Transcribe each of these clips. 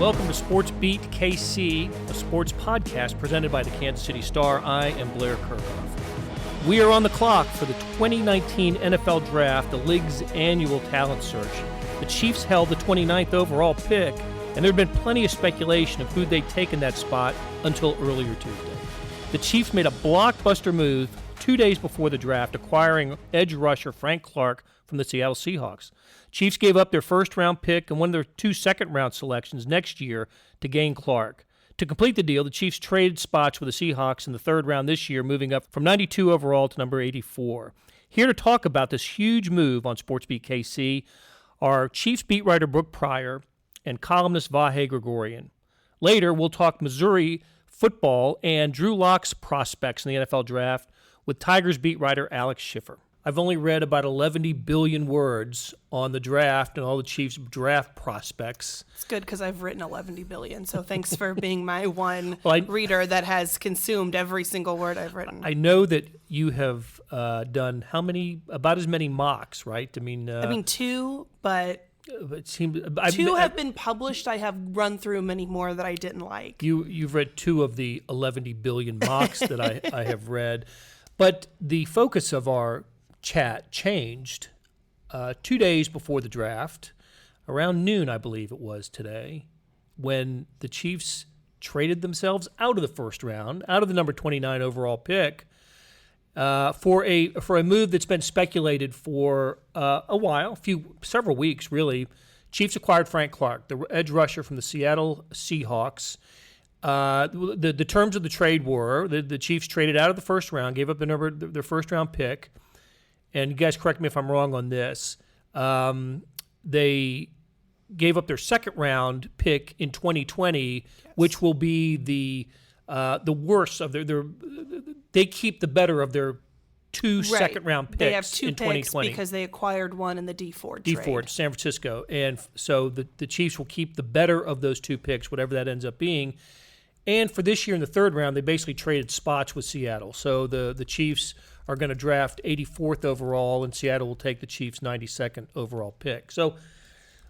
Welcome to Sports Beat KC, a sports podcast presented by the Kansas City Star. I am Blair Kerkhoff. We are on the clock for the 2019 NFL Draft, the league's annual talent search. The Chiefs held the 29th overall pick, and there had been plenty of speculation of who they'd take in that spot until earlier Tuesday. The Chiefs made a blockbuster move 2 days before the draft, acquiring edge rusher Frank Clark from the Seattle Seahawks. Chiefs gave up their first-round pick and one of their 2 second-round selections next year to gain Clark. To complete the deal, the Chiefs traded spots with the Seahawks in the 3rd round this year, moving up from 92 overall to number 84. Here to talk about this huge move on SportsBeat KC are Chiefs beat writer Brooke Pryor and columnist Vahe Gregorian. Later, we'll talk Missouri football and Drew Lock's prospects in the NFL Draft with Tigers beat writer Alex Schiffer. I've only read about 11 billion words on the draft and all the Chiefs draft prospects. It's good because I've written 11 billion, so thanks for being my one reader that has consumed every single word I've written. I know that you have done about as many mocks, right? I mean 2, but it seems 2 have been published. I have run through many more that I didn't like. You've read 2 of the 11 billion mocks that I have read, but the focus of our chat changed 2 days before the draft, around noon, I believe it was today, when the Chiefs traded themselves out of the first round, out of the number 29 overall pick, for a move that's been speculated for a while, several weeks really. Chiefs acquired Frank Clark, the edge rusher from the Seattle Seahawks. The terms of the trade were the Chiefs traded out of the first round, gave up their first round pick. And you guys correct me if I'm wrong on this. They gave up their second-round pick in 2020, yes, which will be the worst of their. They keep the better of their 2 second-round picks. They have 2 in 2020 because they acquired one in the D Ford trade. D Ford, San Francisco, and so the Chiefs will keep the better of those 2 picks, whatever that ends up being. And for this year in the 3rd round, they basically traded spots with Seattle. So the Chiefs are going to draft 84th overall, and Seattle will take the Chiefs' 92nd overall pick. So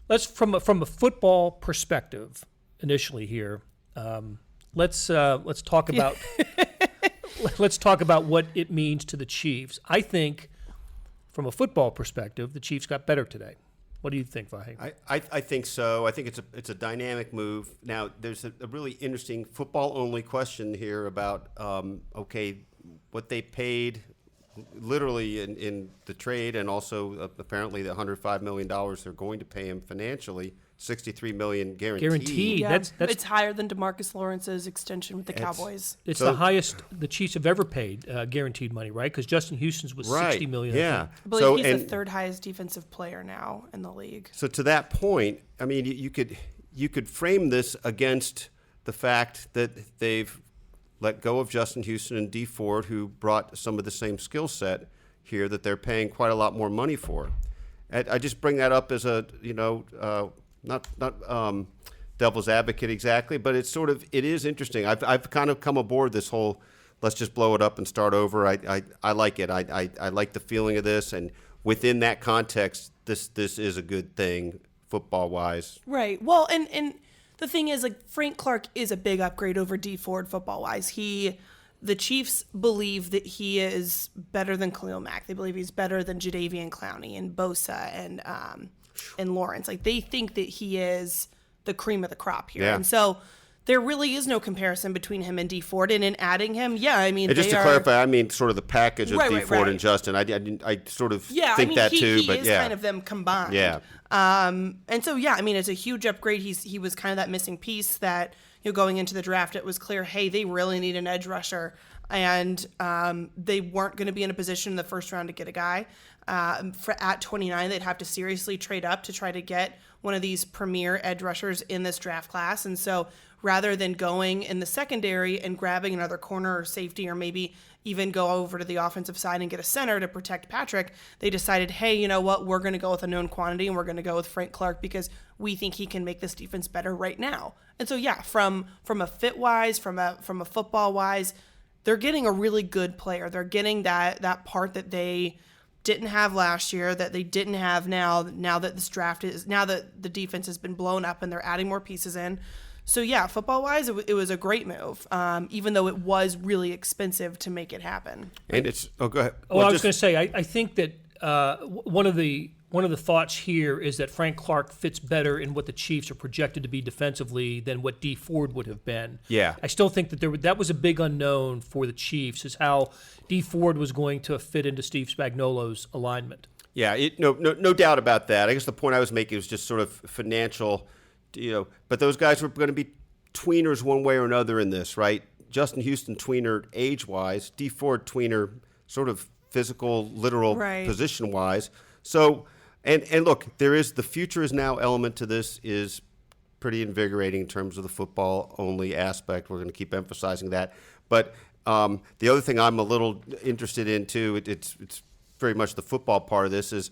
let's, from a football perspective, initially here, let's talk about let's talk about what it means to the Chiefs. I think, from a football perspective, the Chiefs got better today. What do you think, Vahe? I think so. I think it's a dynamic move. Now, there's a really interesting football-only question here about, what they paid literally in the trade, and also apparently the $105 million they're going to pay him financially, $63 million guaranteed. Yeah, that's it's higher than DeMarcus Lawrence's extension with the Cowboys. It's the highest the Chiefs have ever paid guaranteed money, right? Because Justin Houston's was $60 million. Yeah, I believe he's the 3rd highest defensive player now in the league. So to that point, I mean, you could frame this against the fact that they've let go of Justin Houston and D Ford, who brought some of the same skill set here that they're paying quite a lot more money for. I just bring that up as a not devil's advocate exactly, but it is interesting. I've kind of come aboard this whole let's just blow it up and start over. I like it. I like the feeling of this, and within that context, this is a good thing football wise. Right. Well, and the thing is, like, Frank Clark is a big upgrade over D Ford football wise. The Chiefs believe that he is better than Khalil Mack. They believe he's better than Jadeveon Clowney and Bosa and Lawrence. Like, they think that he is the cream of the crop here. Yeah. And so there really is no comparison between him and D Ford. And in adding him, I mean, and just to clarify, I mean sort of the package of D Ford and Justin. I sort of think that too. He is kind of them combined. Yeah. And so, I mean, it's a huge upgrade. He was kind of that missing piece that, going into the draft, it was clear, hey, they really need an edge rusher. And they weren't going to be in a position in the first round to get a guy. At 29, they'd have to seriously trade up to try to get one of these premier edge rushers in this draft class. And so rather than going in the secondary and grabbing another corner or safety, or maybe even go over to the offensive side and get a center to protect Patrick, they decided, hey, you know what, we're going to go with a known quantity, and we're going to go with Frank Clark because we think he can make this defense better right now. And so, from a fit-wise, from a football-wise, they're getting a really good player. They're getting that part that they didn't have last year, that they didn't have now that this draft is, now that the defense has been blown up and they're adding more pieces in. So yeah, football-wise, it was a great move, even though it was really expensive to make it happen. And it's go ahead. I was going to say, I think that one of the thoughts here is that Frank Clark fits better in what the Chiefs are projected to be defensively than what Dee Ford would have been. Yeah. I still think that that was a big unknown for the Chiefs, is how Dee Ford was going to fit into Steve Spagnuolo's alignment. Yeah, no doubt about that. I guess the point I was making was just sort of financial, but those guys were going to be tweeners one way or another in this, right? Justin Houston tweener age-wise, Dee Ford tweener sort of physical, literal, position-wise. So, and look, the future is now element to this is pretty invigorating in terms of the football-only aspect. We're going to keep emphasizing that. But the other thing I'm a little interested in, too, it's very much the football part of this is,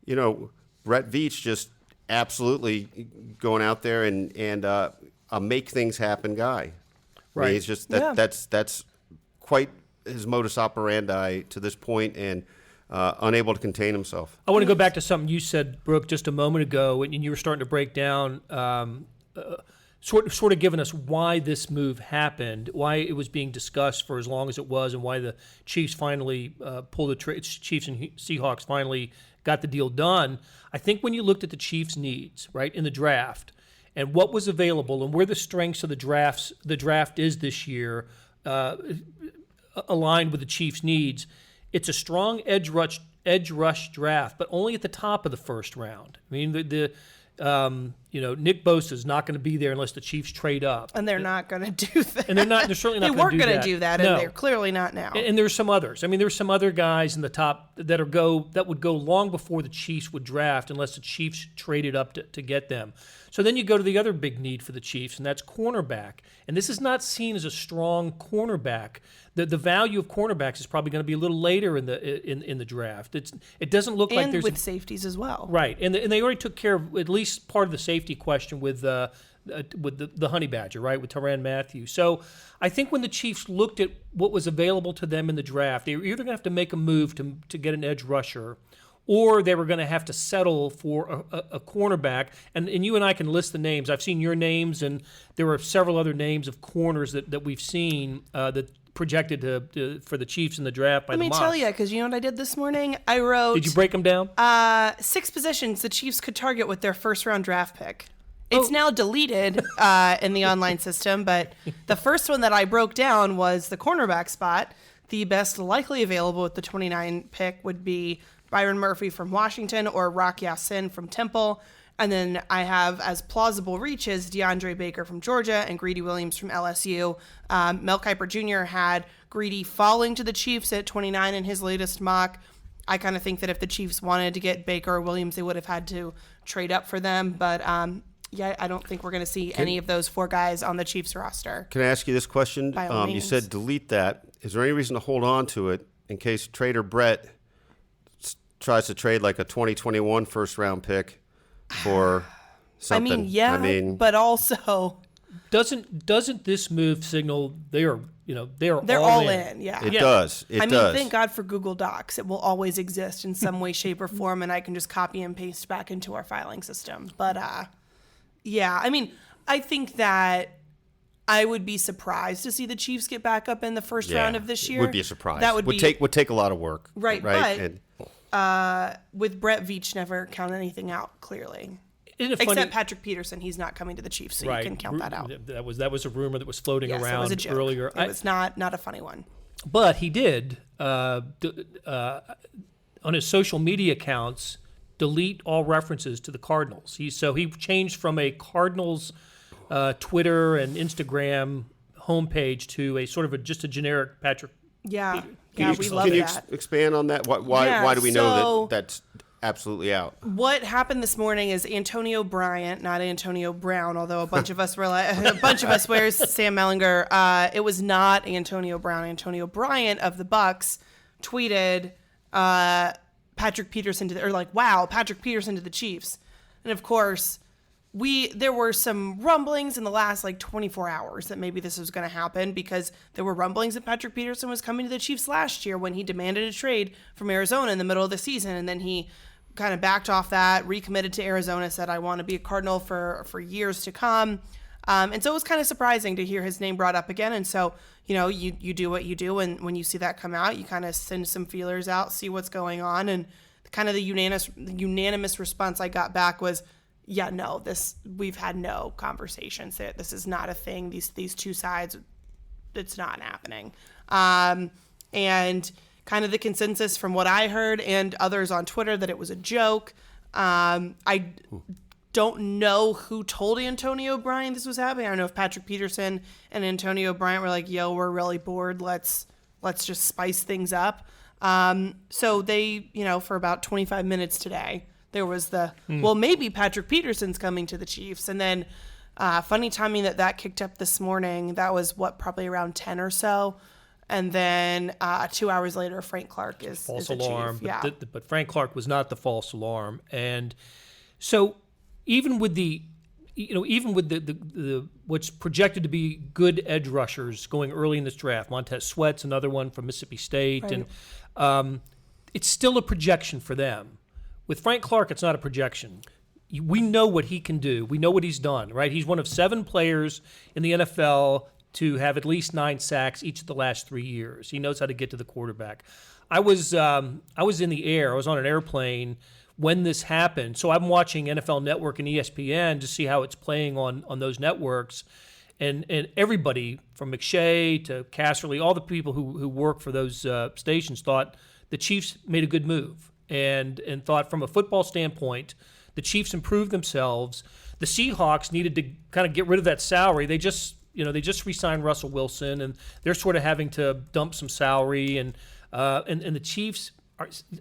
Brett Veach just absolutely going out there and a make things happen guy. Right. I mean, it's just that's quite his modus operandi to this point, and unable to contain himself. I want to go back to something you said, Brooke, just a moment ago, and you were starting to break down, sort of giving us why this move happened, why it was being discussed for as long as it was, and why the Chiefs finally pulled the trigger. Chiefs and Seahawks finally got the deal done. I think when you looked at the Chiefs' needs, right, in the draft, and what was available, and where the strengths of the draft is this year, aligned with the Chiefs' needs. It's a strong edge rush draft, but only at the top of the first round. I mean, Nick Bosa is not going to be there unless the Chiefs trade up, and they're not going to do that. And they're certainly not. They weren't going to do that, no. And they're clearly not now. And there's some others. I mean, there's some other guys in the top that would go long before the Chiefs would draft, unless the Chiefs traded up to get them. So then you go to the other big need for the Chiefs, and that's cornerback. And this is not seen as a strong cornerback. The value of cornerbacks is probably going to be a little later in the draft. It doesn't look like there's with safeties as well. Right, and they already took care of at least part of the safety question with the Honey Badger, right, with Tyrann Mathieu. So I think when the Chiefs looked at what was available to them in the draft, they were either going to have to make a move to get an edge rusher, or they were going to have to settle for a cornerback. And you and I can list the names. I've seen your names, and there are several other names of corners that we've seen that projected for the Chiefs in the draft by the mocks. Let me tell you, because you know what I did this morning? I wrote... Did you break them down? 6 positions the Chiefs could target with their first-round draft pick. It's now deleted in the online system, but the first one that I broke down was the cornerback spot. The best likely available with the 29 pick would be Byron Murphy from Washington or Rock Ya-Sin from Temple. And then I have as plausible reaches DeAndre Baker from Georgia and Greedy Williams from LSU. Mel Kiper Jr. had Greedy falling to the Chiefs at 29 in his latest mock. I kind of think that if the Chiefs wanted to get Baker or Williams, they would have had to trade up for them. But I don't think we're going to see any of those 4 guys on the Chiefs roster. Can I ask you this question? By all You means. said delete that. Is there any reason to hold on to it in case Trader Brett tries to trade like a 2021 first-round pick for something? But also... Doesn't this move signal they're all in? Yeah, it does. It does. Thank God for Google Docs. It will always exist in some way, shape, or form, and I can just copy and paste back into our filing system. But I think that I would be surprised to see the Chiefs get back up in the first round of this year. Would be a surprise. That would take a lot of work. Right. And with Brett Veach, never count anything out clearly. Except Patrick Peterson, he's not coming to the Chiefs, so you can count that out. That was a rumor that was floating around it was a joke. earlier. It was not a funny one. But he did on his social media accounts delete all references to the Cardinals. He changed from a Cardinals Twitter and Instagram homepage to a sort of just a generic Patrick. Yeah, we love that. Can you expand on that? Why do we know that's absolutely out? What happened this morning is Antonio Bryant, not Antonio Brown, although a bunch of us wears Sam Mellinger. It was not Antonio Brown. Antonio Bryant of the Bucks tweeted Patrick Peterson Patrick Peterson to the Chiefs. And of course, there were some rumblings in the last 24 hours that maybe this was going to happen, because there were rumblings that Patrick Peterson was coming to the Chiefs last year when he demanded a trade from Arizona in the middle of the season, and then he kind of backed off that, recommitted to Arizona, said, I want to be a Cardinal for years to come. And so it was kind of surprising to hear his name brought up again. And so, you do what you do, and when you see that come out, you kind of send some feelers out, see what's going on, and kind of the unanimous response I got back was, yeah, no, we've had no conversations. This is not a thing. These two sides, it's not happening. And kind of the consensus from what I heard and others on Twitter that it was a joke. I don't know who told Antonio Bryant this was happening. I don't know if Patrick Peterson and Antonio Bryant were like, yo, we're really bored. Let's just spice things up. So they, for about 25 minutes today, there was well, maybe Patrick Peterson's coming to the Chiefs. And then funny timing that kicked up this morning. That was probably around 10 or so. And then 2 hours later, Frank Clark is false is alarm. Chief. Yeah. But Frank Clark was not the false alarm. And so even with the what's projected to be good edge rushers going early in this draft, Montez Sweat's another one from Mississippi State, right. And it's still a projection for them. With Frank Clark, it's not a projection. We know what he can do. We know what he's done, right? He's one of 7 players in the NFL to have at least 9 sacks each of the last 3 years. He knows how to get to the quarterback. I was in the air. I was on an airplane when this happened. So I'm watching NFL Network and ESPN to see how it's playing on those networks. And everybody from McShay to Casserly, all the people who work for those stations thought the Chiefs made a good move and thought from a football standpoint, the Chiefs improved themselves. The Seahawks needed to kind of get rid of that salary. They just re-signed Russell Wilson, and they're sort of having to dump some salary, and the Chiefs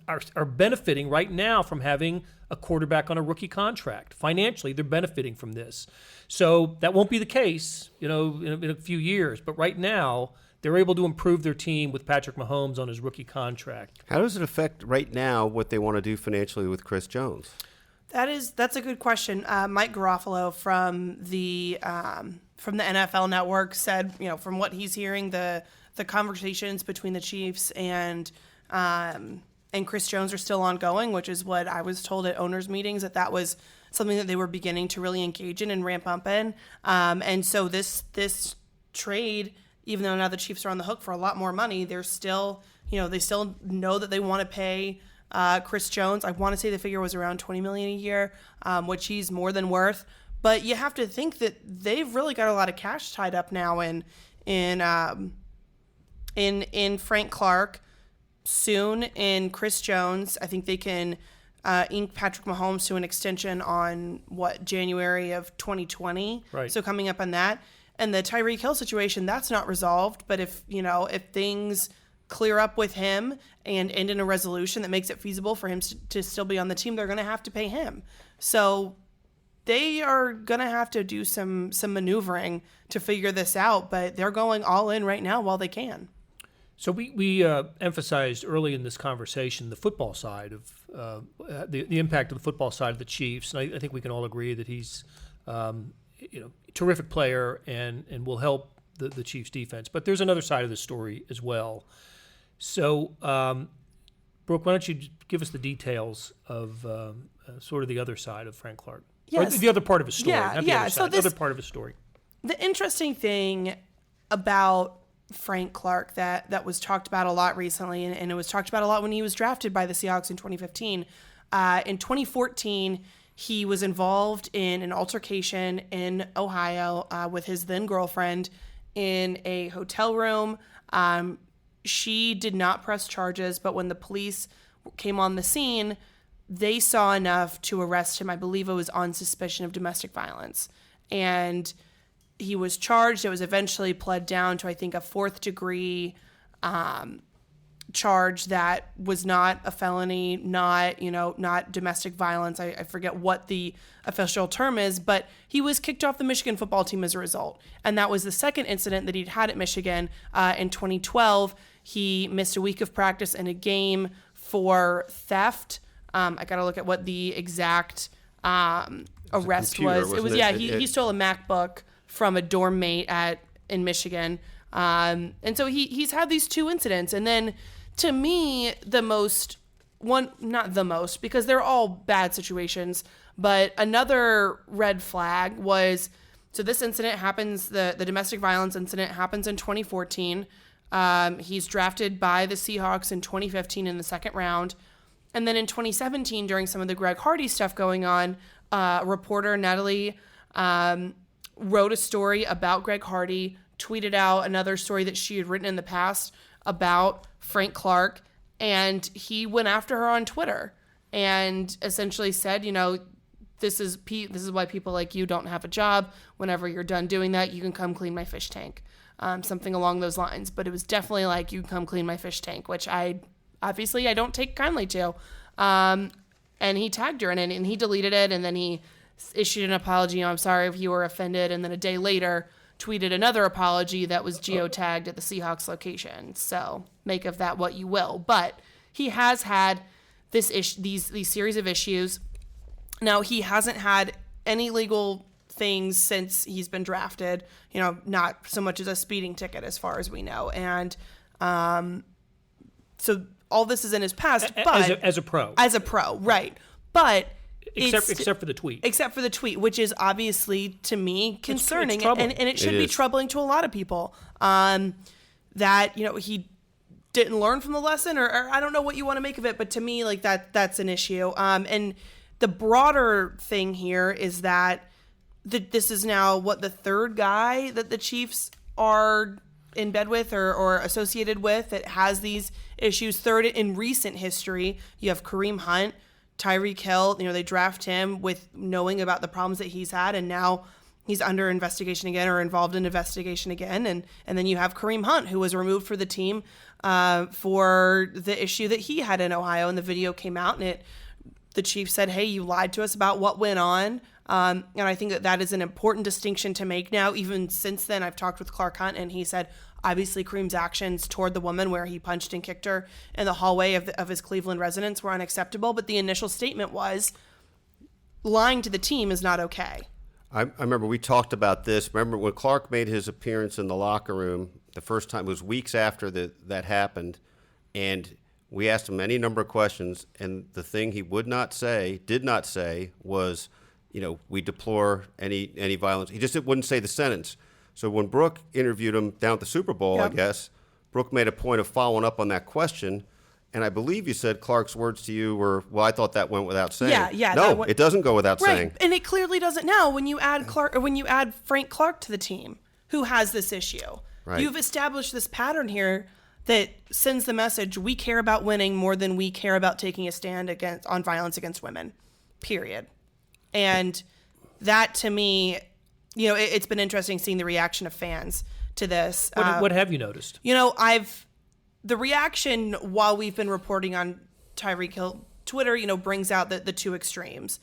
are benefiting right now from having a quarterback on a rookie contract. Financially, they're benefiting from this. So that won't be the case, in a few years. But right now, they're able to improve their team with Patrick Mahomes on his rookie contract. How does it affect right now what they want to do financially with Chris Jones? That's a good question. Mike Garofalo from the NFL Network said, from what he's hearing, the conversations between the Chiefs and Chris Jones are still ongoing, which is what I was told at owners' meetings, that was something that they were beginning to really engage in and ramp up in. And so this trade, even though now the Chiefs are on the hook for a lot more money, they're still, they still know that they want to pay Chris Jones. I want to say the figure was around $20 million a year, which he's more than worth. But you have to think that they've really got a lot of cash tied up now in Frank Clark, soon in Chris Jones. I think they can ink Patrick Mahomes to an extension on January of 2020. Right. So coming up on that, and the Tyreek Hill situation, that's not resolved. But if things clear up with him and end in a resolution that makes it feasible for him to still be on the team, they're going to have to pay him. So they are going to have to do some maneuvering to figure this out, but they're going all in right now while they can. So we emphasized early in this conversation the football side of the impact of the football side of the Chiefs, and I think we can all agree that he's a terrific player and will help the Chiefs defense. But there's another side of the story as well. So, Brooke, why don't you give us the details of sort of the other side of Frank Clark? Yes. Or the other part of his story, not the other So side, the other part of his story. The interesting thing about Frank Clark that was talked about a lot recently, and it was talked about a lot when he was drafted by the Seahawks in 2015. In 2014, he was involved in an altercation in Ohio with his then girlfriend in a hotel room. She did not press charges, but when the police came on the scene, they saw enough to arrest him. I believe it was on suspicion of domestic violence. And he was charged. It was eventually pled down to, I think, a 4th degree charge that was not a felony, not domestic violence. I forget what the official term is, but he was kicked off the Michigan football team as a result. And that was the second incident that he'd had at Michigan. In 2012, he missed a week of practice in a game for theft. I got to look at what the exact arrest was. It was he stole a MacBook from a dorm mate in Michigan. And so he's had these 2 incidents. And then to me, not the most, because they're all bad situations, but another red flag was, so this incident happens, the domestic violence incident happens in 2014. He's drafted by the Seahawks in 2015 in the 2nd round. And then in 2017, during some of the Greg Hardy stuff going on, reporter Natalie wrote a story about Greg Hardy, tweeted out another story that she had written in the past about Frank Clark, and he went after her on Twitter and essentially said, this is why people like you don't have a job. Whenever you're done doing that, you can come clean my fish tank. Something along those lines. But it was definitely like, you can come clean my fish tank, which I don't take kindly to. And he tagged her in it, and he deleted it, and then he issued an apology. I'm sorry if you were offended. And then a day later, tweeted another apology that was geotagged at the Seahawks location. So make of that what you will. But he has had these series of issues. Now, he hasn't had any legal things since he's been drafted, not so much as a speeding ticket as far as we know. And so all this is in his past, but as a pro, right. But except for the tweet. Except for the tweet, which is obviously, to me, concerning. And it should be troubling to a lot of people. That, he didn't learn from the lesson, or I don't know what you want to make of it, but to me, like, that's an issue. And the broader thing here is that this is now, the 3rd guy that the Chiefs are in bed with or associated with that has these issues. 3rd in recent history. You have Kareem Hunt, Tyreek Hill. They draft him with knowing about the problems that he's had, and now he's under investigation again, or involved in investigation again. And then you have Kareem Hunt, who was removed for the team for the issue that he had in Ohio, and the video came out, and the Chiefs said, hey, you lied to us about what went on. And I think that is an important distinction to make now. Even since then, I've talked with Clark Hunt, and he said, obviously, Kareem's actions toward the woman where he punched and kicked her in the hallway of his Cleveland residence were unacceptable. But the initial statement was, lying to the team is not okay. I remember we talked about this. Remember when Clark made his appearance in the locker room the first time? It was weeks after that happened, and we asked him any number of questions, and the thing he did not say was, we deplore any violence. He just wouldn't say the sentence. So when Brooke interviewed him down at the Super Bowl, I guess, Brooke made a point of following up on that question, and I believe you said Clark's words to you were, well, I thought that went without saying. Yeah. No, it doesn't go without saying. And it clearly doesn't now when you add Frank Clark to the team, who has this issue. Right. You've established this pattern here that sends the message, we care about winning more than we care about taking a stand on violence against women, period. And that, to me, it's been interesting seeing the reaction of fans to this. What have you noticed? The reaction while we've been reporting on Tyreek Hill, Twitter, brings out the 2 extremes.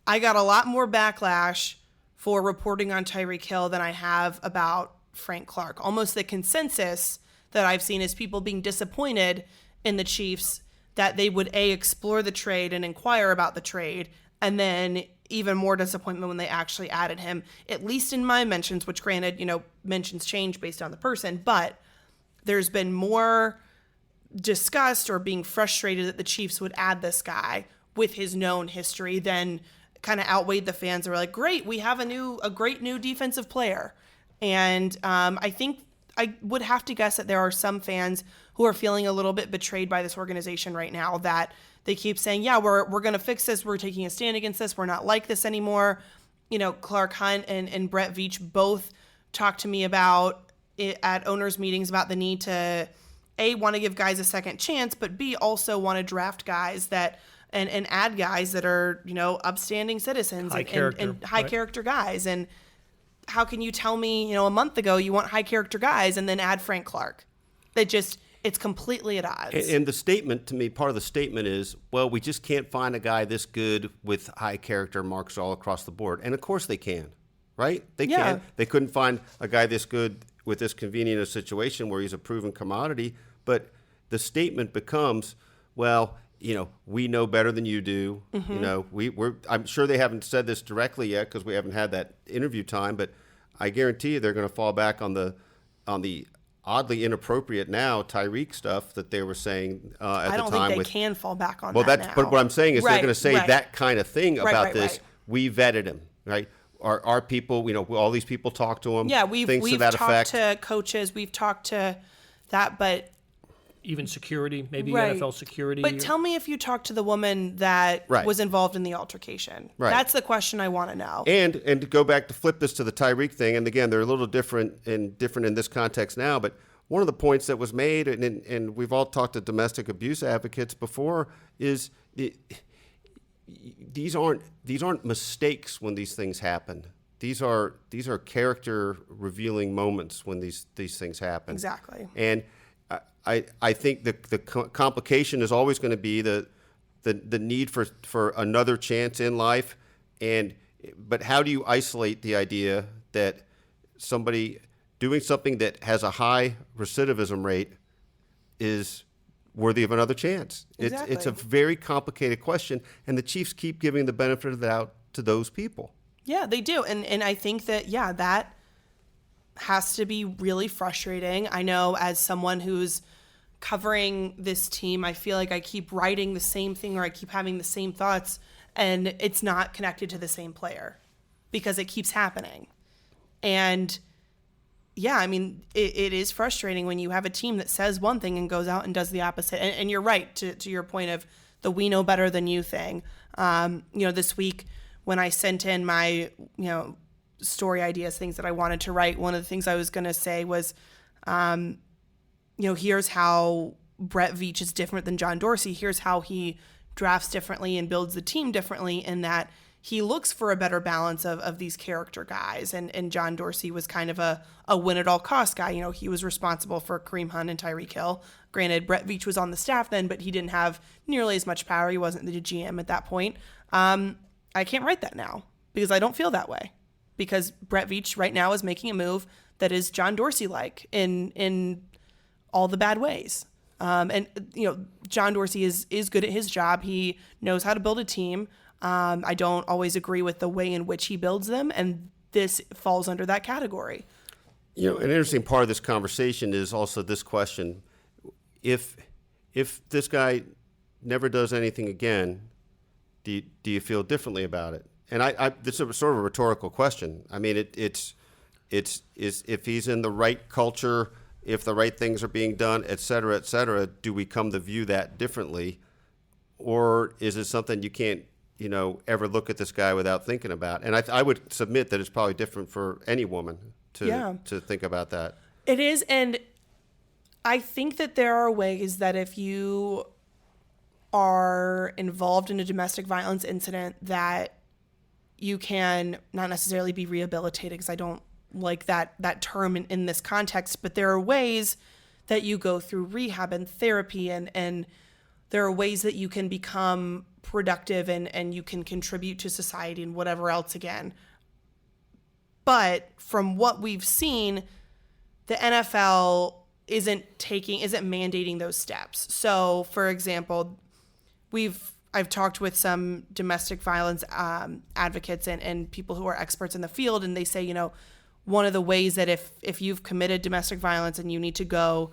I got a lot more backlash for reporting on Tyreek Hill than I have about Frank Clark. Almost the consensus that I've seen is people being disappointed in the Chiefs that they would explore the trade and inquire about the trade, and then even more disappointment when they actually added him, at least in my mentions, which granted, mentions change based on the person, but there's been more disgust or being frustrated that the Chiefs would add this guy with his known history than kind of outweighed the fans that were like, great, we have a great new defensive player. And I think I would have to guess that there are some fans who are feeling a little bit betrayed by this organization right now, that they keep saying, yeah, we're going to fix this. We're taking a stand against this. We're not like this anymore. Clark Hunt and Brett Veach both talked to me about it at owners' meetings about the need to, A, want to give guys a second chance, but B, also want to draft guys that and add guys that are, upstanding citizens and high character guys. And how can you tell me, a month ago you want high character guys and then add Frank Clark? It's completely at odds. And the statement, to me, part of the statement is, well, we just can't find a guy this good with high character marks all across the board. And of course they can, right? They can. They couldn't find a guy this good with this convenient a situation where he's a proven commodity. But the statement becomes, well, we know better than you do. I'm sure they haven't said this directly yet because we haven't had that interview time, but I guarantee you they're going to fall back on the oddly inappropriate now Tyreek stuff that they were saying at the time. I don't think they can fall back on that now. But what I'm saying is they're going to say that kind of thing about this. Right. We vetted him, right? Our people, all these people talk to him. Yeah, we've that talked effect. to coaches, we've talked to that, but even security, maybe right. NFL security. But tell me if you talked to the woman that was involved in the altercation. Right. That's the question I want to know. And to go back to flip this to the Tyreek thing, and again, they're a little different in this context now, but one of the points that was made, and we've all talked to domestic abuse advocates before, is these aren't mistakes when these things happen. These are character revealing moments when these things happen. Exactly. And I think the complication is always going to be the need for another chance in life, but how do you isolate the idea that somebody doing something that has a high recidivism rate is worthy of another chance? Exactly. It's a very complicated question, and the Chiefs keep giving the benefit of the doubt to those people. Yeah, they do. And I think that, that has to be really frustrating. I know as someone who's covering this team, I feel like I keep writing the same thing or I keep having the same thoughts, and it's not connected to the same player because it keeps happening. And yeah, I mean, it is frustrating when you have a team that says one thing and goes out and does the opposite. And you're right to your point of the we know better than you thing. This week when I sent in my, story ideas, things that I wanted to write, one of the things I was going to say was, here's how Brett Veach is different than John Dorsey. Here's how he drafts differently and builds the team differently, in that he looks for a better balance of these character guys. And John Dorsey was kind of a win-at-all-cost guy. He was responsible for Kareem Hunt and Tyreek Hill. Granted, Brett Veach was on the staff then, but he didn't have nearly as much power. He wasn't the GM at that point. I can't write that now because I don't feel that way. Because Brett Veach right now is making a move that is John Dorsey-like in all the bad ways. John Dorsey is good at his job. He knows how to build a team. I don't always agree with the way in which he builds them, and this falls under that category. An interesting part of this conversation is also this question: if this guy never does anything again, do you feel differently about it? And this is sort of a rhetorical question. I mean, it's if he's in the right culture, if the right things are being done, et cetera, do we come to view that differently? Or is it something you can't, ever look at this guy without thinking about? And I would submit that it's probably different for any woman to think about that. It is, and I think that there are ways that if you are involved in a domestic violence incident that you can not necessarily be rehabilitated, because I don't like that term in this context, but there are ways that you go through rehab and therapy, and there are ways that you can become productive and you can contribute to society and whatever else again. But from what we've seen, the NFL isn't mandating those steps. So, for example, I've talked with some domestic violence advocates and people who are experts in the field, and they say, one of the ways that if you've committed domestic violence and you need to go,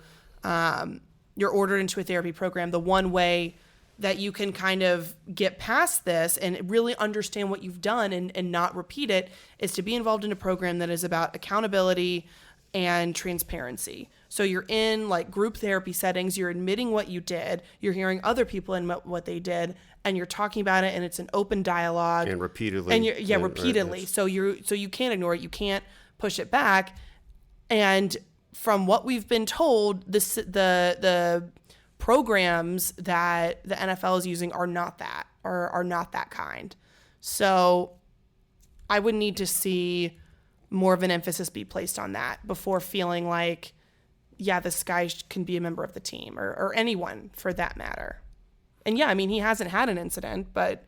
you're ordered into a therapy program, the one way that you can kind of get past this and really understand what you've done and not repeat it is to be involved in a program that is about accountability and transparency. So you're in like group therapy settings, you're admitting what you did, you're hearing other people admit what they did, and you're talking about it, and it's an open dialogue. And repeatedly. And repeatedly. So you can't ignore it, you can't push it back. And from what we've been told, the programs that the NFL is using are not that, or are not that kind. So I would need to see more of an emphasis be placed on that before feeling like, yeah, this guy can be a member of the team, or anyone for that matter. And yeah, I mean, he hasn't had an incident, but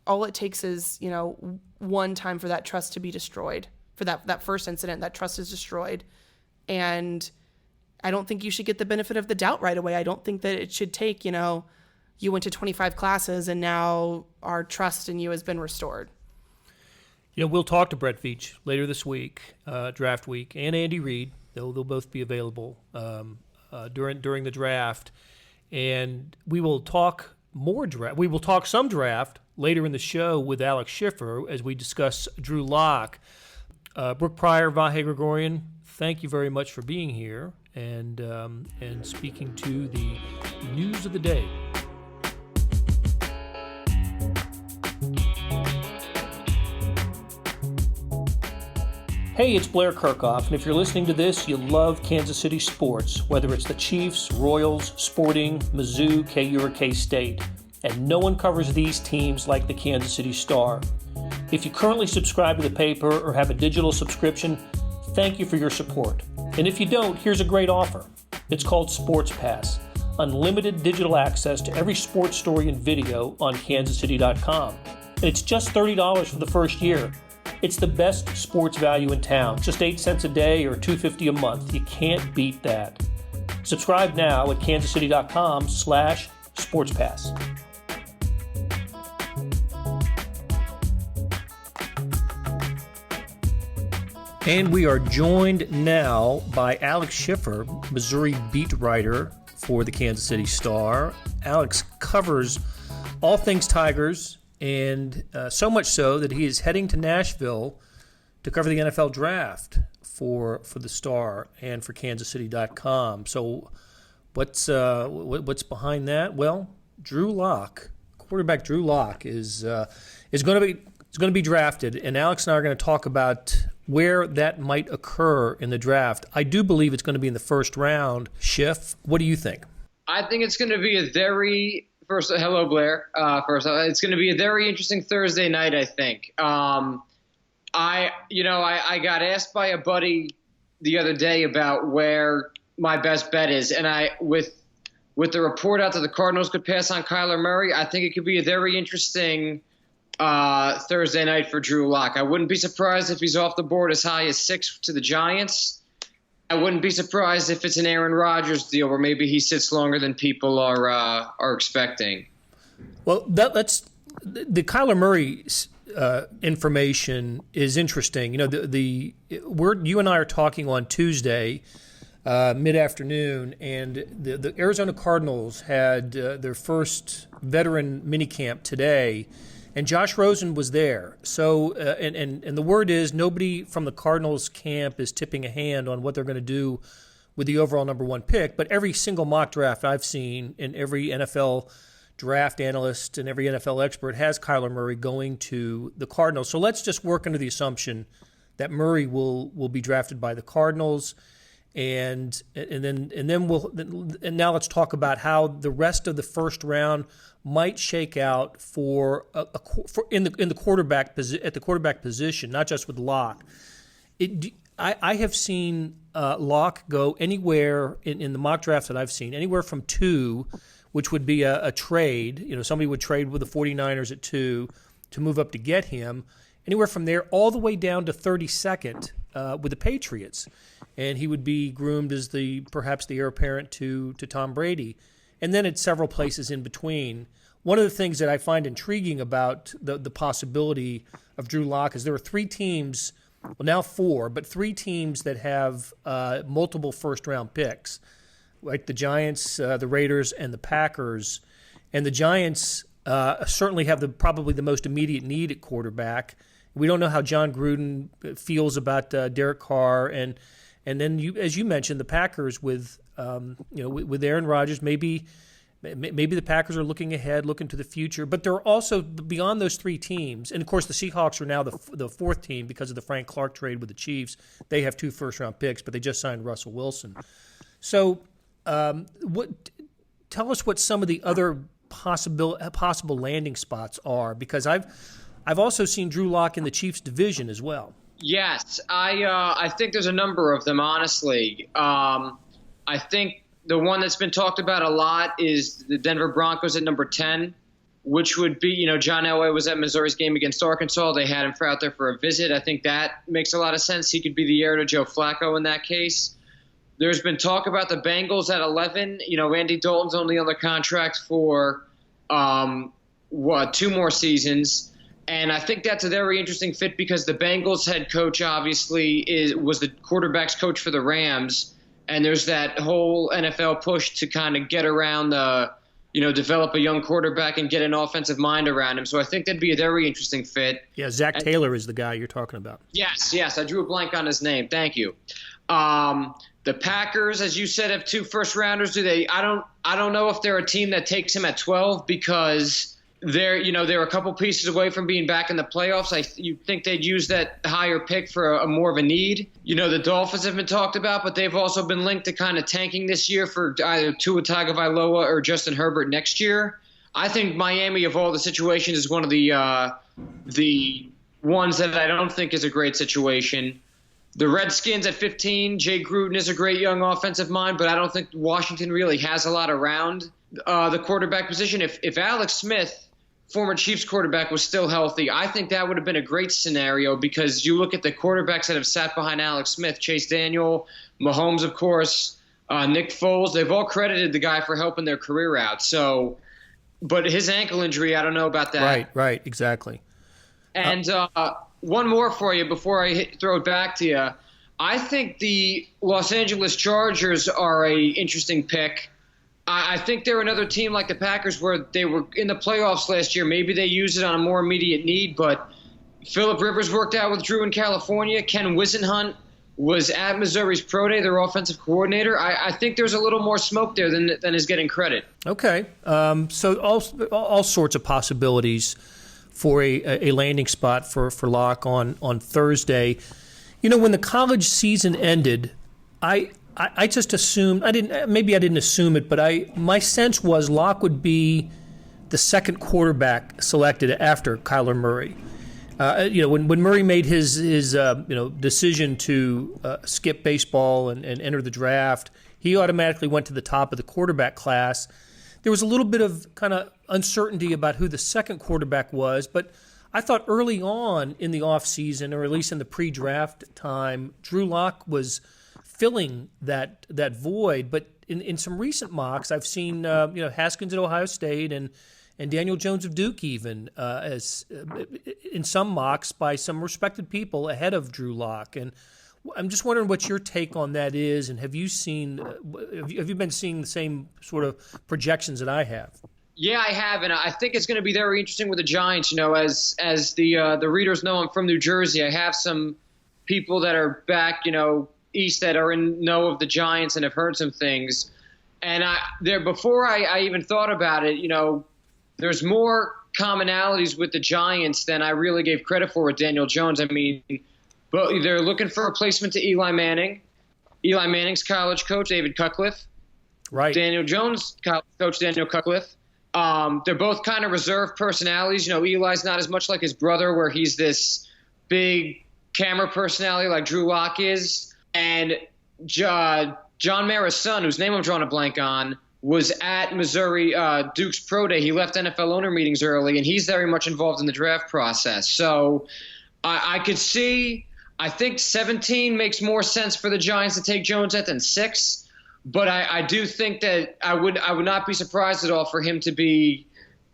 all it takes is, one time for that trust to be destroyed. For that first incident, that trust is destroyed. And I don't think you should get the benefit of the doubt right away. I don't think that it should take, you went to 25 classes and now our trust in you has been restored. We'll talk to Brett Veach later this week, draft week, and Andy Reid. They'll both be available during the draft. And we will talk more draft. We will talk some draft later in the show with Alex Schiffer as we discuss Drew Lock. Brooke, Pryor, Vahe, Gregorian, thank you very much for being here and speaking to the news of the day. Hey, it's Blair Kerkhoff, and if you're listening to this, you love Kansas City sports, whether it's the Chiefs, Royals, Sporting, Mizzou, KU, or K-State. And no one covers these teams like the Kansas City Star. If you currently subscribe to the paper or have a digital subscription, thank you for your support. And if you don't, here's a great offer. It's called Sports Pass, unlimited digital access to every sports story and video on kansascity.com. And it's just $30 for the first year. It's the best sports value in town, just 8 cents a day or $2.50 a month. You can't beat that. Subscribe now at kansascity.com/sportspass. And we are joined now by Alex Schiffer, Missouri beat writer for the Kansas City Star. Alex covers all things Tigers, and so much so that he is heading to Nashville to cover the NFL draft for the Star and for kansascity.com. So what's behind that? Well, quarterback Drew Lock is going to be drafted, and Alex and I are going to talk about where that might occur in the draft. I do believe it's going to be in the first round. Schiff, what do you think? I think it's going to be hello, Blair. It's going to be a very interesting Thursday night, I think. I got asked by a buddy the other day about where my best bet is, and with the report out that the Cardinals could pass on Kyler Murray, I think it could be a very interesting Thursday night for Drew Lock. I wouldn't be surprised if he's off the board as high as 6 to the Giants. I wouldn't be surprised if it's an Aaron Rodgers deal where maybe he sits longer than people are expecting. Well, that's the Kyler Murray information is interesting. You and I are talking on Tuesday mid-afternoon, and the Arizona Cardinals had their first veteran minicamp today. And Josh Rosen was there. So, and the word is nobody from the Cardinals camp is tipping a hand on what they're going to do with the overall number 1 pick. But every single mock draft I've seen, and every NFL draft analyst and every NFL expert has Kyler Murray going to the Cardinals. So let's just work under the assumption that Murray will be drafted by the Cardinals. And now let's talk about how the rest of the first round might shake out in the quarterback at the quarterback position, not just with Locke. I have seen Locke go anywhere in the mock drafts that I've seen, anywhere from 2, which would be a trade. Somebody would trade with the 49ers at 2 to move up to get him. Anywhere from there all the way down to 32nd with the Patriots. And he would be groomed as perhaps the heir apparent to Tom Brady. And then at several places in between. One of the things that I find intriguing about the possibility of Drew Lock is there are 3 teams, well now 4, but 3 teams that have multiple first-round picks, like the Giants, the Raiders, and the Packers. And the Giants certainly have probably the most immediate need at quarterback. We don't know how John Gruden feels about Derek Carr, and then as you mentioned, the Packers with Aaron Rodgers. Maybe the Packers are looking ahead, looking to the future. But there are also beyond those 3 teams, and of course the Seahawks are now the 4th team because of the Frank Clark trade with the Chiefs. They have 2 first-round picks, but they just signed Russell Wilson. So, tell us what some of the other possible landing spots are, because I've also seen Drew Lock in the Chiefs division as well. Yes, I think there's a number of them, honestly. I think the one that's been talked about a lot is the Denver Broncos at number 10, which would be, John Elway was at Missouri's game against Arkansas. They had him out there for a visit. I think that makes a lot of sense. He could be the heir to Joe Flacco in that case. There's been talk about the Bengals at 11. Andy Dalton's only on the contract for 2 more seasons. And I think that's a very interesting fit because the Bengals head coach obviously was the quarterback's coach for the Rams. And there's that whole NFL push to kind of get around develop a young quarterback and get an offensive mind around him. So I think that'd be a very interesting fit. Yeah, Zach Taylor is the guy you're talking about. Yes. I drew a blank on his name. Thank you. The Packers, as you said, have 2 first-rounders. I don't know if they're a team that takes him at 12 because they're a couple pieces away from being back in the playoffs. You think they'd use that higher pick for a more of a need. The Dolphins have been talked about, but they've also been linked to kind of tanking this year for either Tua Tagovailoa or Justin Herbert next year. I think Miami, of all the situations, is one of the ones that I don't think is a great situation. The Redskins at 15, Jay Gruden is a great young offensive mind, but I don't think Washington really has a lot around the quarterback position. If Alex Smith, former Chiefs quarterback, was still healthy, I think that would have been a great scenario because you look at the quarterbacks that have sat behind Alex Smith, Chase Daniel, Mahomes, of course, Nick Foles, they've all credited the guy for helping their career out. So, but his ankle injury, I don't know about that. Right, exactly. And one more for you before I throw it back to you. I think the Los Angeles Chargers are a interesting pick. I think they're another team like the Packers where they were in the playoffs last year. Maybe they use it on a more immediate need, but Phillip Rivers worked out with Drew in California. Ken Wisenhunt was at Missouri's Pro Day, their offensive coordinator. I think there's a little more smoke there than is getting credit. Okay. So all sorts of possibilities for a landing spot for Locke on Thursday. When the college season ended, I just assumed I didn't assume it, but my sense was Locke would be the second quarterback selected after Kyler Murray. When Murray made his decision to skip baseball and enter the draft, he automatically went to the top of the quarterback class. There was a little bit of kind of uncertainty about who the second quarterback was, but I thought early on in the offseason, or at least in the pre-draft time, Drew Lock was filling that void. But in some recent mocks, I've seen Haskins at Ohio State and Daniel Jones of Duke even as in some mocks by some respected people ahead of Drew Lock. And I'm just wondering what your take on that is, and have you been seeing the same sort of projections that I have? Yeah, I have, and I think it's going to be very interesting with the Giants. As the readers know, I'm from New Jersey. I have some people that are back, east that are in know of the Giants and have heard some things. And before I even thought about it, there's more commonalities with the Giants than I really gave credit for with Daniel Jones. I mean, but they're looking for a replacement to Eli Manning. Eli Manning's college coach, David Cutcliffe. Right. Daniel Jones' college coach, Daniel Cutcliffe. They're both kind of reserved personalities. Eli's not as much like his brother where he's this big camera personality like Drew Lock is. And John Mara's son, whose name I'm drawing a blank on, was at Missouri Duke's Pro Day. He left NFL owner meetings early, and he's very much involved in the draft process. So I could see – I think 17 makes more sense for the Giants to take Jones at than 6. But I do think that I would not be surprised at all for him to be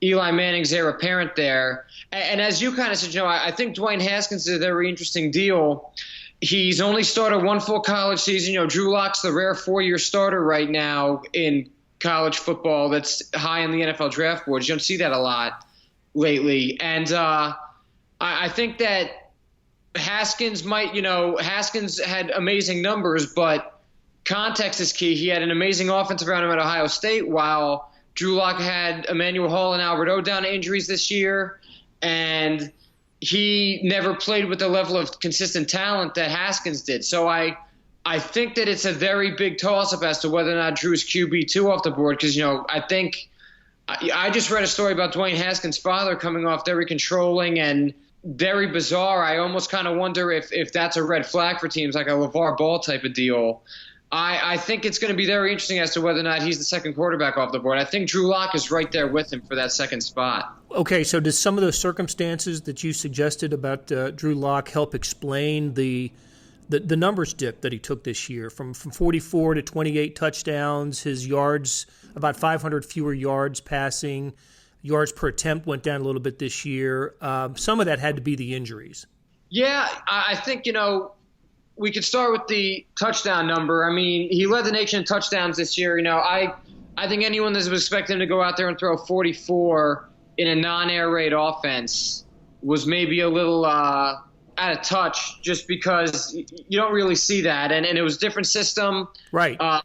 Eli Manning's heir apparent there. And as you kind of said, I think Dwayne Haskins is a very interesting deal. He's only started one full college season. Drew Lock's the rare 4-year starter right now in college football that's high in the NFL draft boards. You don't see that a lot lately. And I think that Haskins Haskins had amazing numbers, but context is key. He had an amazing offensive around him at Ohio State, while Drew Lock had Emmanuel Hall and Albert O down to injuries this year, and he never played with the level of consistent talent that Haskins did. So I think that it's a very big toss-up as to whether or not Drew's QB2 off the board, because, I think I just read a story about Dwayne Haskins' father coming off very controlling and very bizarre. I almost kind of wonder if that's a red flag for teams, like a LeVar Ball type of deal. I think it's going to be very interesting as to whether or not he's the second quarterback off the board. I think Drew Lock is right there with him for that second spot. Okay, so does some of those circumstances that you suggested about Drew Lock help explain the the numbers dip that he took this year from 44 to 28 touchdowns. His yards, about 500 fewer yards passing. Yards per attempt went down a little bit this year. Some of that had to be the injuries. Yeah, I think, we could start with the touchdown number. I mean, he led the nation in touchdowns this year. I think anyone that was expecting him to go out there and throw 44 in a non-air raid offense was maybe a little out of touch, just because you don't really see that. And it was a different system. Right. Go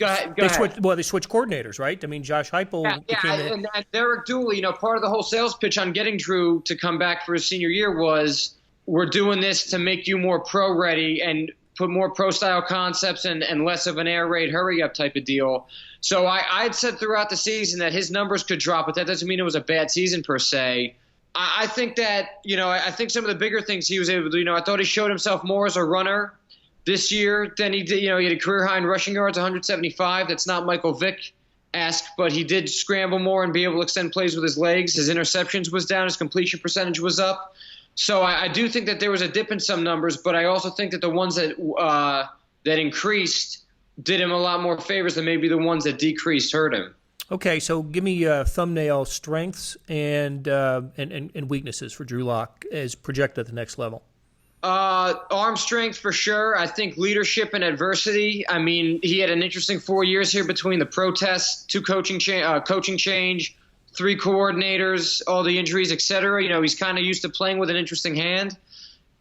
ahead. They switched coordinators, right? I mean, Josh Heupel and Derek Dooley, part of the whole sales pitch on getting Drew to come back for his senior year was, we're doing this to make you more pro-ready and put more pro-style concepts and less of an air raid hurry-up type of deal. So I'd said throughout the season that his numbers could drop, but that doesn't mean it was a bad season per se. I think that, I think some of the bigger things he was able to do, I thought he showed himself more as a runner this year than he did. He had a career high in rushing yards, 175. That's not Michael Vick-esque, but he did scramble more and be able to extend plays with his legs. His interceptions was down. His completion percentage was up. So I do think that there was a dip in some numbers, but I also think that the ones that increased did him a lot more favors than maybe the ones that decreased hurt him. Okay, so give me thumbnail strengths and weaknesses for Drew Lock as projected at the next level. Arm strength for sure. I think leadership and adversity. I mean, he had an interesting 4 years here between the protests, 2 coaching change, 3 coordinators, all the injuries, et cetera. He's kind of used to playing with an interesting hand.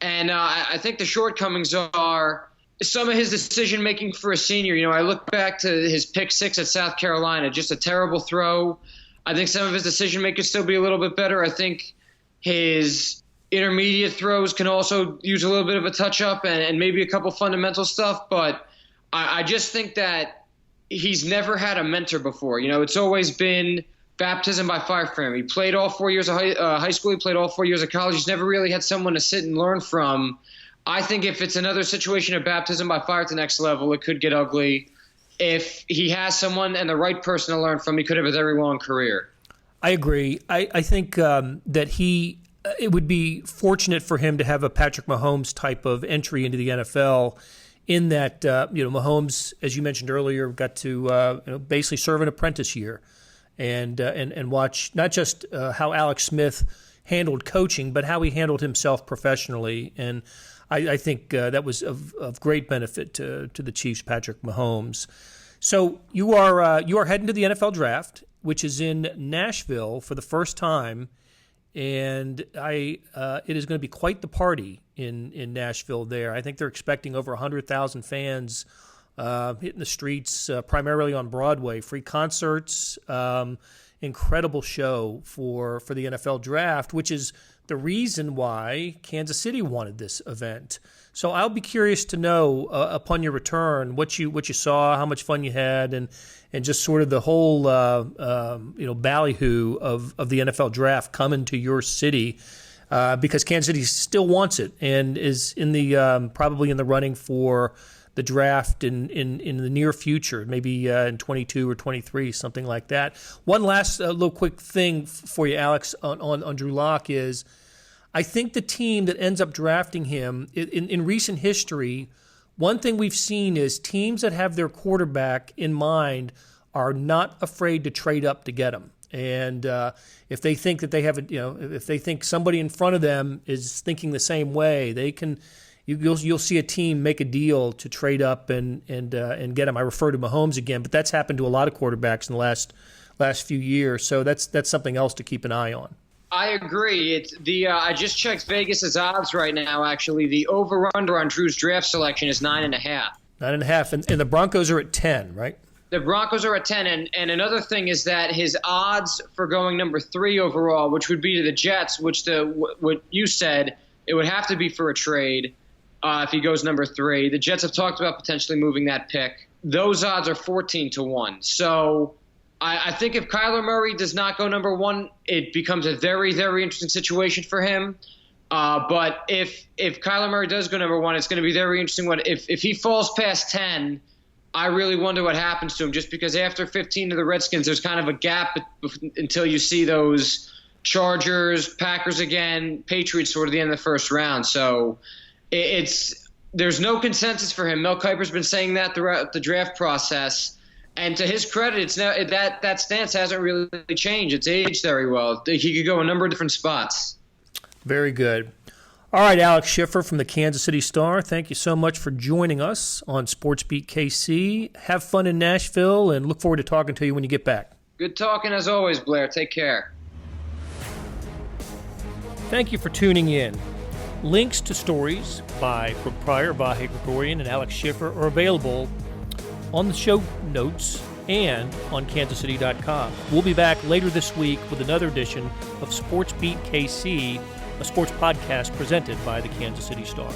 And I think the shortcomings are some of his decision-making for a senior. I look back to his pick 6 at South Carolina, just a terrible throw. I think some of his decision-making could still be a little bit better. I think his intermediate throws can also use a little bit of a touch-up and maybe a couple fundamental stuff. But I just think that he's never had a mentor before. It's always been baptism by fire for him. He played all 4 years of high school. He played all 4 years of college. He's never really had someone to sit and learn from. I think if it's another situation of baptism by fire at the next level, it could get ugly. If he has someone and the right person to learn from, he could have a very long career. I agree. I think that it would be fortunate for him to have a Patrick Mahomes type of entry into the NFL, in that Mahomes, as you mentioned earlier, got to basically serve an apprentice year. And watch not just how Alex Smith handled coaching, but how he handled himself professionally. And I think that was of great benefit to the Chiefs' Patrick Mahomes. So you are heading to the NFL draft, which is in Nashville for the first time, and it is going to be quite the party in Nashville there. I think they're expecting over 100,000 fans hitting the streets, primarily on Broadway. Free concerts, incredible show for the NFL draft, which is the reason why Kansas City wanted this event. So I'll be curious to know upon your return what you saw, how much fun you had, and just sort of the whole ballyhoo of the NFL draft coming to your city, because Kansas City still wants it and is in the probably in the running for the draft in the near future, maybe in 22 or 23, something like that. One last little quick thing for you, Alex, on Drew Lock is, I think the team that ends up drafting him, in recent history, one thing we've seen is teams that have their quarterback in mind are not afraid to trade up to get him. And if they think that they have if they think somebody in front of them is thinking the same way, they can. You'll see a team make a deal to trade up and get him. I refer to Mahomes again, but that's happened to a lot of quarterbacks in the last few years. So that's something else to keep an eye on. I agree. It's I just checked Vegas's odds right now. Actually, the over/under on Drew's draft selection is 9.5. 9.5, and the Broncos are at 10, right? The Broncos are at 10, and another thing is that his odds for going number 3 overall, which would be to the Jets, which what you said, it would have to be for a trade. If he goes number 3. The Jets have talked about potentially moving that pick. Those odds are 14-1. So I think if Kyler Murray does not go number 1, it becomes a very, very interesting situation for him. But if Kyler Murray does go number 1, it's going to be very interesting. If he falls past 10, I really wonder what happens to him, just because after 15 to the Redskins, there's kind of a gap until you see those Chargers, Packers again, Patriots toward the end of the first round. So there's no consensus for him. Mel Kiper's been saying that throughout the draft process. And to his credit, it's now that stance hasn't really changed. It's aged very well. He could go a number of different spots. Very good. All right, Alex Schiffer from the Kansas City Star, thank you so much for joining us on Sports Beat KC. Have fun in Nashville, and look forward to talking to you when you get back. Good talking as always, Blair. Take care. Thank you for tuning in. Links to stories by Brooke Pryor, Vahe, Gregorian, and Alex Schiffer are available on the show notes and on kansascity.com. We'll be back later this week with another edition of Sports Beat KC, a sports podcast presented by the Kansas City Star.